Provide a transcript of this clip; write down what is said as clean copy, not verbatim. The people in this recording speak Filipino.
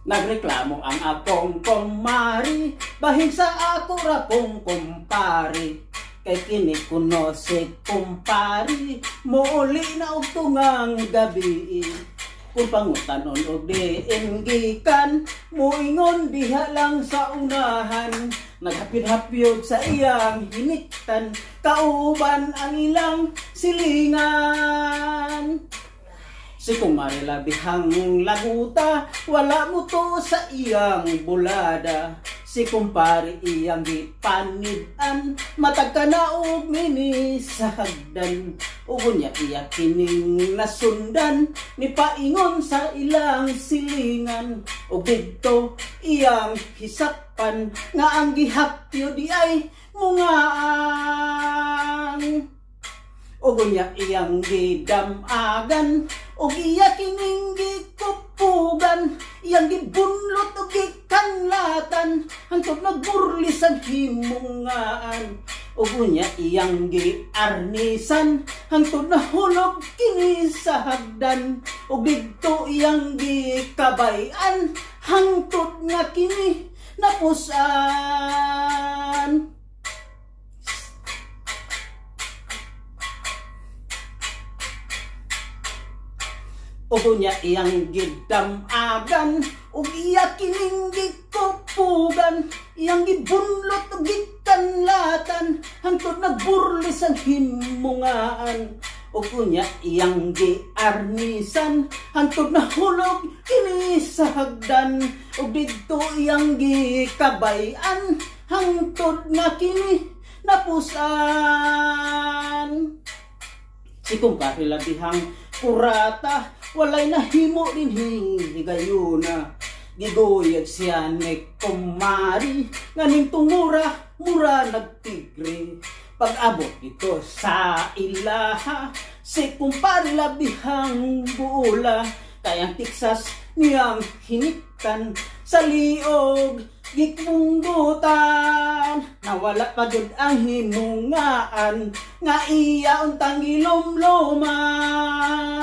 Nagreklamo ang akong kumari, bahin sa ako ra pong kumpari. Kay kini kuno si kumpari, muuli na og tungang gabi. Kung pangutanon og diin gikan, muingon diha lang sa unahan. Naghapyod-hapyod sa iyang hiniktan, kauban ang ilang silingan. Si kumari labihang laguta, wala mo to sa iyang bulada. Si kumpari iyang gipanidan, matag ka na og mini sa hagdan. Ugo niya iya kining nasundan, ni paingon sa ilang silingan. O dito iyang hisapan, nga ang gihapyo di ay mungaan. Ugo niya iyang gidamagan, o iya kining gikupugan. Iyang gibunlot o gikanlatan, hangtod nagburlis ang himungaan. Ugo niya iyang giarnisan, hangtod nahulog kini sa hagdan. O dito iyang gikabayan, hangtod nga kini napusan. Ugo niya iyang gidamagan, ug iya kining gikupugan. Iyang gibunlot ug gikanlatan, hangtod nagburlis ang himungaan. Ugo niya iyang giarnisan, hangtod nahulog kini sa hagdan. Ug didto iyang gikabayan, hangtod nga kini napusan. Si kumpare labihang kurata, walay nahimo din higayuna. Giguyag siya ni kumari, nganing tungura, mura nagtigre. Pag-abot ito sa ilaha, si kumpare labihang buula. Kayang tiksas niyang hiniktan, sa liog gikmunggutan. Nawala pa jud ang himungaan, nga iya untang gilomloman.